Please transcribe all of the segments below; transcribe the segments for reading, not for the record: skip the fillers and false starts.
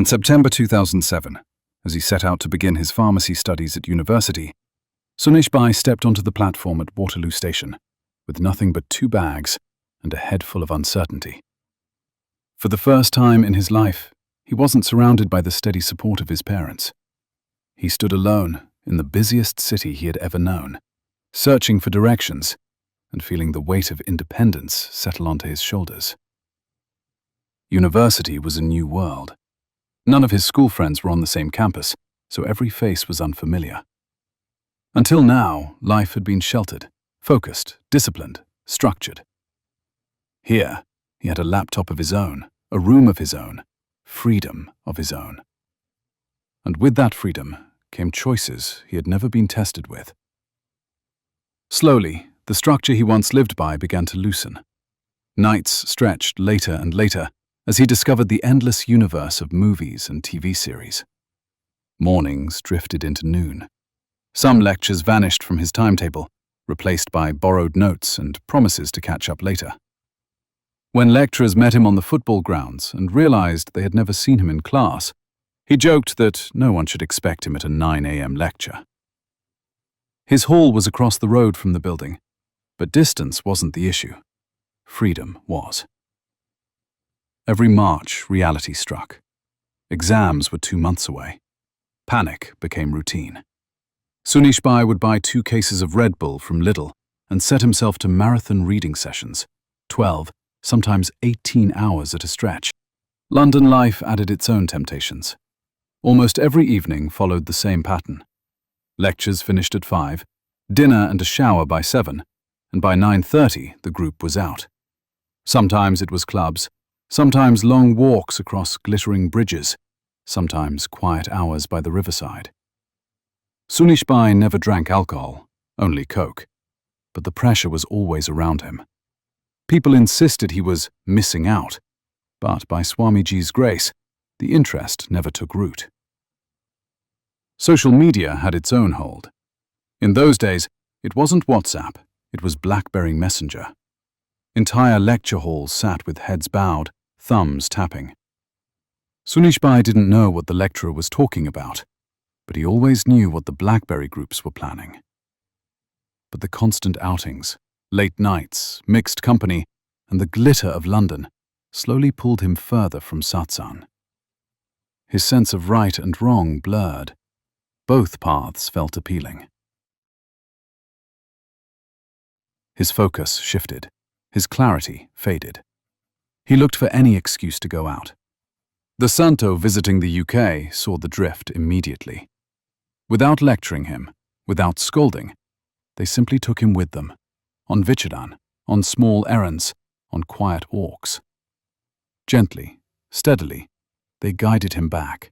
In September 2007, as he set out to begin his pharmacy studies at university, Sunishbai stepped onto the platform at Waterloo Station with nothing but 2 bags and a head full of uncertainty. For the first time in his life, he wasn't surrounded by the steady support of his parents. He stood alone in the busiest city he had ever known, searching for directions and feeling the weight of independence settle onto his shoulders. University was a new world. None of his school friends were on the same campus, so every face was unfamiliar. Until now, life had been sheltered, focused, disciplined, structured. Here, he had a laptop of his own, a room of his own, freedom of his own. And with that freedom came choices he had never been tested with. Slowly, the structure he once lived by began to loosen. Nights stretched later and later as he discovered the endless universe of movies and TV series. Mornings drifted into noon. Some lectures vanished from his timetable, replaced by borrowed notes and promises to catch up later. When lecturers met him on the football grounds and realized they had never seen him in class, he joked that no one should expect him at a 9 a.m. lecture. His hall was across the road from the building, but distance wasn't the issue. Freedom was. Every March, reality struck. Exams were 2 months away. Panic became routine. Sunishbai would buy 2 cases of Red Bull from Lidl and set himself to marathon reading sessions, 12, sometimes 18 hours at a stretch. London life added its own temptations. Almost every evening followed the same pattern. Lectures finished at 5, dinner and a shower by 7, and by 9:30 the group was out. Sometimes it was clubs, sometimes long walks across glittering bridges, sometimes quiet hours by the riverside. Sunishbai never drank alcohol, only Coke, but the pressure was always around him. People insisted he was missing out, but by Swamiji's grace, the interest never took root. Social media had its own hold. In those days, it wasn't WhatsApp, it was BlackBerry Messenger. Entire lecture halls sat with heads bowed, thumbs tapping. Sunishbai didn't know what the lecturer was talking about, but he always knew what the BlackBerry groups were planning. But the constant outings, late nights, mixed company, and the glitter of London slowly pulled him further from satsang. His sense of right and wrong blurred. Both paths felt appealing. His focus shifted. His clarity faded. He looked for any excuse to go out. The Santo visiting the UK saw the drift immediately. Without lecturing him, without scolding, they simply took him with them, on Vicharan, on small errands, on quiet walks. Gently, steadily, they guided him back,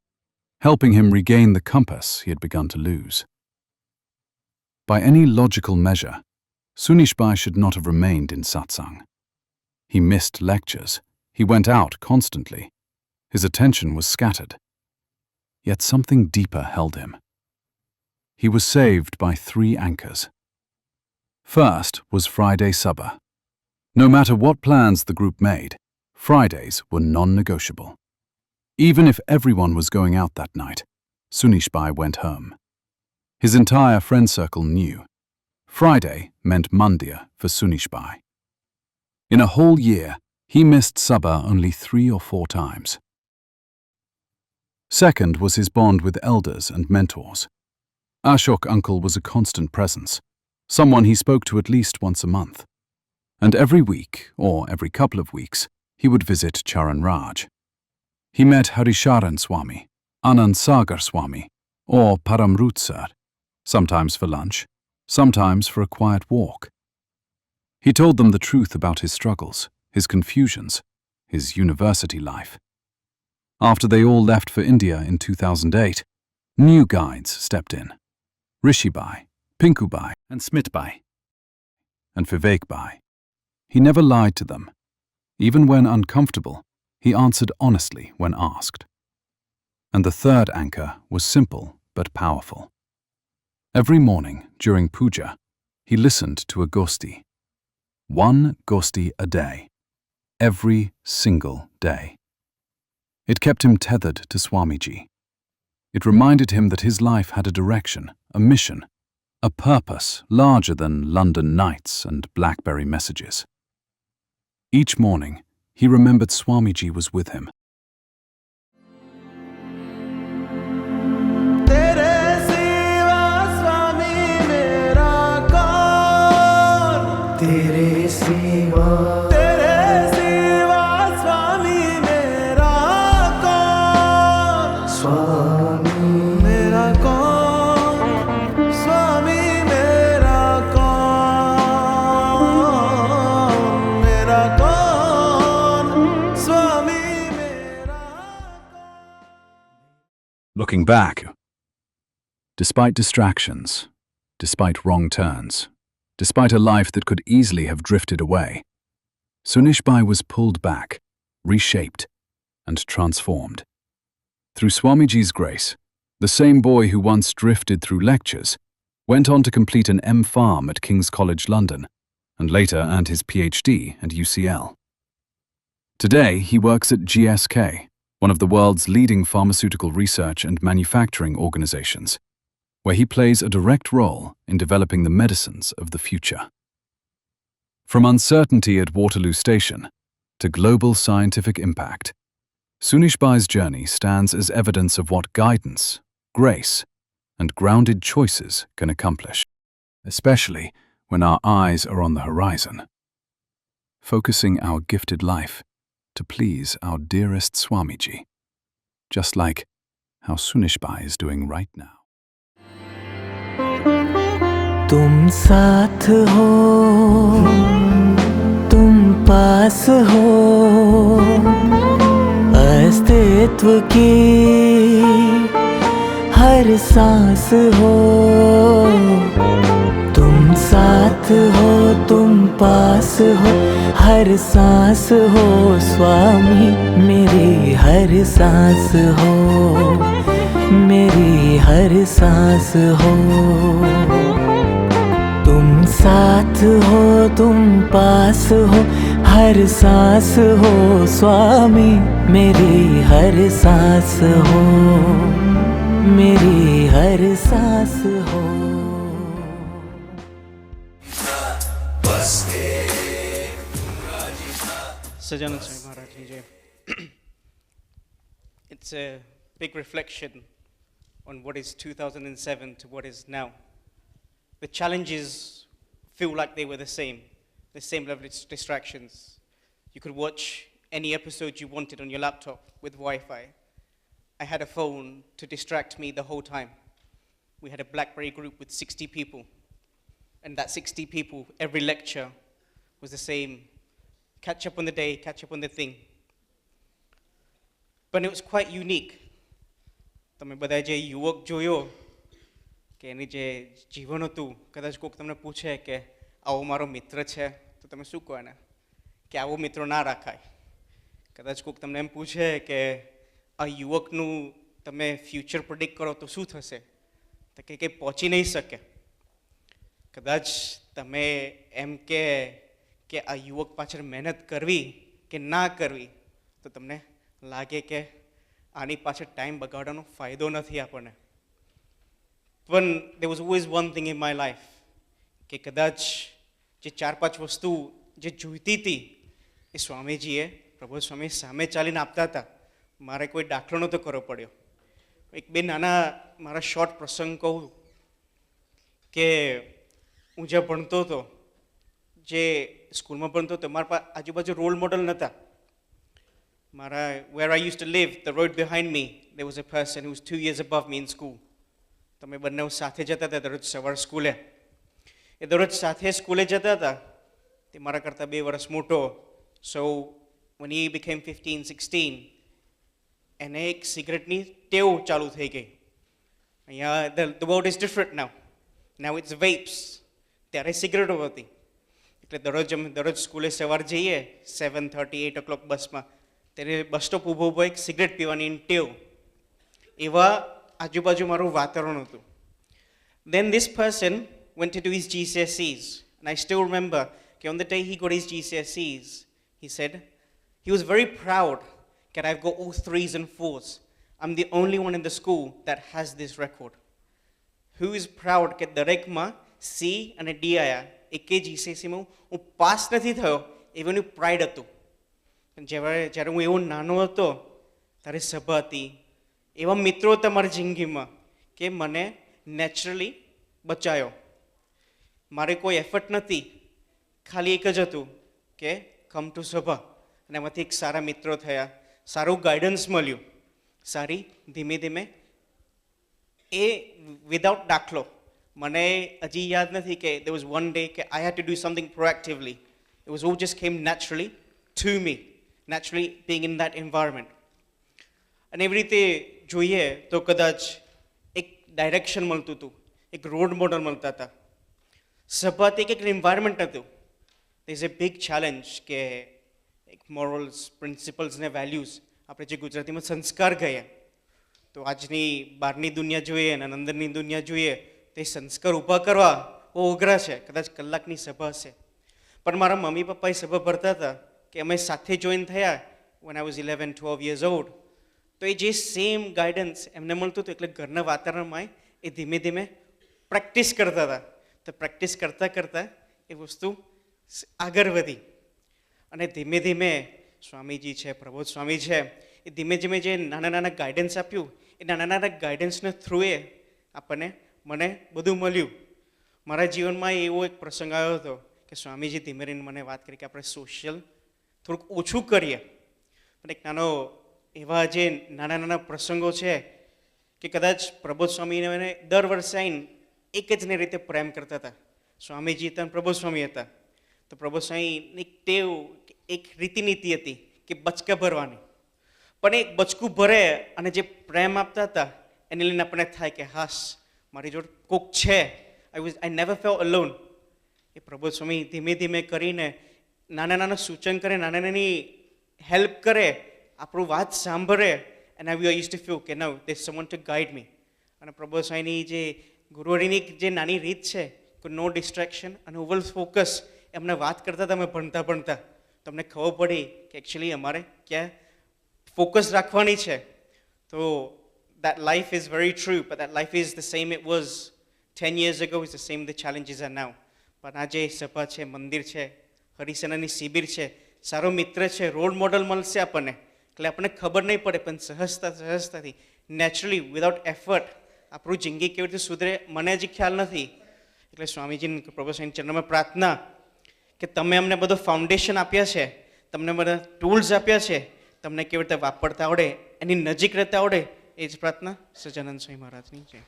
helping him regain the compass he had begun to lose. By any logical measure, Sunishbai should not have remained in satsang. He missed lectures. He went out constantly. His attention was scattered. Yet something deeper held him. He was saved by 3 anchors. First was Friday Sabha. No matter what plans the group made, Fridays were non-negotiable. Even if everyone was going out that night, Sunishbai went home. His entire friend circle knew. Friday meant Mandya for Sunishbai. In a whole year, he missed Sabha only 3 or 4 times. Second was his bond with elders and mentors. Ashok uncle was a constant presence, someone he spoke to at least once a month. And every week, or every couple of weeks, he would visit Charan Raj. He met Harisharan Swami, Anand Sagar Swami, or Paramrut Sir, sometimes for lunch, sometimes for a quiet walk. He told them the truth about his struggles, his confusions, his university life. After they all left for India in 2008, new guides stepped in. Rishibai, Pinkubai, and Smitbai, and Vivekbai. He never lied to them. Even when uncomfortable, he answered honestly when asked. And the third anchor was simple but powerful. Every morning during puja, he listened to a gosti. 1 gosti a day, every single day. It kept him tethered to Swamiji. It reminded him that his life had a direction, a mission, a purpose larger than London nights and BlackBerry messages. Each morning, he remembered Swamiji was with him. Looking back, despite distractions, despite wrong turns, despite a life that could easily have drifted away, Sunishbai was pulled back, reshaped, and transformed. Through Swamiji's grace, the same boy who once drifted through lectures went on to complete an M.Pharm at King's College London, and later earned his PhD at UCL. Today, he works at GSK, one of the world's leading pharmaceutical research and manufacturing organizations, where he plays a direct role in developing the medicines of the future. From uncertainty at Waterloo Station to global scientific impact, Sunishbai's journey stands as evidence of what guidance, grace, and grounded choices can accomplish, especially when our eyes are on the horizon, focusing our gifted life to please our dearest Swamiji, just like how Sunishbai is doing right now. तुम साथ हो, तुम पास हो, अस्तित्व की हर सांस हो। तुम साथ हो, तुम पास हो, हर सांस हो। स्वामी मेरी हर सांस हो, मेरी हर सांस हो। तुम साथ हो, तुम पास हो, हर सांस हो। स्वामी मेरी हर सांस हो, मेरी हर सांस हो। Sajanand Swami Maharaj Ki Jai. It's a big reflection on what is 2007 to what is now. The challenges feel like they were the same level of distractions. You could watch any episode you wanted on your laptop with Wi-Fi. I had a phone to distract me the whole time. We had a BlackBerry group with 60 people. And that 60 people, every lecture was the same. Catch up on the day, catch up on the thing. But it was quite unique. તમે બધા જે યુવક જોયો કે એની જે જીવન હતું, કદાચ કોઈક તમને પૂછે કે આવો મારો મિત્ર છે, તો તમે શું કહો એને? કે આવો મિત્રો ના રાખાય. કદાચ કોઈક તમને એમ પૂછે કે આ યુવકનું તમે ફ્યુચર પ્રિડિક્ટ કરો તો શું થશે? તો કે કંઈ પહોંચી નહીં શકે. કદાચ તમે એમ કે આ યુવક પાછળ મહેનત કરવી કે ના કરવી, તો તમને લાગે કે આની પાછળ ટાઈમ બગાડવાનો ફાયદો નથી આપણને. પણ there was always one thing in my life કે કદાચ જે 4-5 વસ્તુ જે જોઈતી હતી એ સ્વામીજીએ પ્રભુ સ્વામી સામે ચાલીને આપતા હતા. મારે કોઈ દાખલો નહોતો કરવો પડ્યો. એક બે નાના મારા શોર્ટ પ્રસંગ કહું કે હું જ્યાં ભણતો હતો, જે સ્કૂલમાં ભણતો હતો, મારા પાસે આજુબાજુ રોલ મોડલ નહોતા. Where I used to live, the road behind me, there was a person who was 2 years above me in school. તમે બંને સાથે જતા હતા દરરોજ સવાર સ્કૂલે. એ દરરોજ સાથે સ્કૂલે જતા હતા. તે મારા કરતાં 2 વર્ષ મોટો. So when he became 15-16, એને એક સિગરેટની ટેવ ચાલુ થઈ ગઈ. અહીંયા the world is different now. Now it's vapes. ત્યારે સિગરેટો હતી. એટલે દરરોજ સ્કૂલે સવાર જઈએ 7:30-8 o'clock બસમાં, ત્યારે બસ સ્ટોપ ઊભો એક સિગરેટ પીવાની ટેવ. એવા આજુબાજુ મારું વાતાવરણ હતું. Then this person went to do his GCSEs, and I still remember on the day he got his GCSEs, he said he was very proud કે I've got all 3s and 4s. I'm the only one in the school that has this record. Who is proud કે દરેકમાં C અને D આવ્યા, એક જ GCSEમાં હું pass નથી થયો એનું પ્રાઇડ હતું. જ્યારે હું એવો નાનો હતો ત્યારે સભા હતી, એવા મિત્રો હતા મારી જિંદગીમાં કે મને નેચરલી બચાયો. મારે કોઈ એફર્ટ નથી, ખાલી એક જ હતું કે કમ ટુ સભા, અને એમાંથી એક સારા મિત્રો થયા, સારું ગાઈડન્સ મળ્યું, સારી ધીમે ધીમે એ વિધાઉટ દાખલો મને હજી યાદ નથી કે there was one day કે I had to do something proactively. It was all just came naturally to me, naturally being in that environment. અને એવી રીતે જોઈએ તો કદાચ એક ડાયરેક્શન મળતું હતું, એક રોડ મોડલ મળતા હતા. સભાથી એક એન્વાયરમેન્ટ હતું. there is a big challenge કે એક મોરલ્સ, પ્રિન્સિપલ્સ ને વેલ્યુઝ, આપણે જે ગુજરાતીમાં સંસ્કાર કહીએ, તો આજની બહારની દુનિયા જોઈએ અને અંદરની દુનિયા જોઈએ તે સંસ્કાર ઊભા કરવા બહુ અઘરા છે. કદાચ કલાકની સભા હશે, પણ મારા મમ્મી પપ્પા એ સભા ભરતા હતા કે અમે સાથે જોઈન થયા when I was 11-12 years old. તો એ જે સેમ ગાઈડન્સ એમને મળતું હતું, એટલે ઘરના વાતાવરણમાં એ ધીમે ધીમે પ્રેક્ટિસ કરતા હતા. તો પ્રેક્ટિસ કરતાં કરતાં એ વસ્તુ આગળ વધી, અને ધીમે ધીમે સ્વામીજી છે, પ્રબોધ સ્વામી છે, એ ધીમે ધીમે જે નાના નાના ગાઈડન્સ આપ્યું, એ નાના નાના ગાઈડન્સના થ્રુએ આપણને મને બધું મળ્યું. મારા જીવનમાં એવો એક પ્રસંગ આવ્યો હતો કે સ્વામીજી ધીમે રહીને મને વાત કરી કે આપણે સોશિયલ થોડુંક ઓછું કરીએ. પણ એક નાનો એવા જે નાના નાના પ્રસંગો છે કે કદાચ પ્રબોધ સ્વામીને મને દર વર્ષે આવીને એક જ ને રીતે પ્રેમ કરતા હતા. સ્વામીજી હતા અને પ્રબોધ સ્વામી હતા. તો પ્રબોધ સ્વામીની એક ટેવ, એક રીતિનીતિ હતી કે બચકા ભરવાની, પણ એક બચકું ભરે અને જે પ્રેમ આપતા હતા એને લઈને આપણને થાય કે હાશ, મારી જોડે કોક છે. I never felt alone. એ પ્રબોધ સ્વામી ધીમે ધીમે કરીને નાના નાના સૂચન કરે, નાના નાની હેલ્પ કરે, આપણું વાત સાંભળે, and I used to feel કે now there's someone to guide me. અને પ્રબોધ સ્વામીની જે ગુરુવરીની જે નાની રીત છે કે નો ડિસ્ટ્રેક્શન અને ઓવર ફોકસ, એમને વાત કરતા હતા અમે ભણતા ભણતા, તમને ખબર પડી કે એકચ્યુઅલી અમારે ક્યાં ફોકસ રાખવાની છે. તો that life is very true, but that life is the same it was 10 years ago, is the same the challenges are now. પણ આ જે સભા છે, મંદિર છે, હરિસેનાની શિબિર છે, સારો મિત્ર છે, રોલ મોડલ મળશે આપણને, એટલે આપણને ખબર નહીં પડે, પણ સહજતાથી નેચરલી વિધાઉટ એફર્ટ આપણું જિંદગી કેવી રીતે સુધરે મને હજી ખ્યાલ નથી. એટલે સ્વામીજીની પ્રભુ સ્વામી ચરણમાં પ્રાર્થના કે તમે અમને બધો ફાઉન્ડેશન આપ્યા છે, તમને બધા ટૂલ્સ આપ્યા છે, તમને કેવી રીતે વાપરતા આવડે, એની નજીક રહેતા આવડે, એ જ પ્રાર્થના સહજાનંદ સ્વામી મહારાજની છે.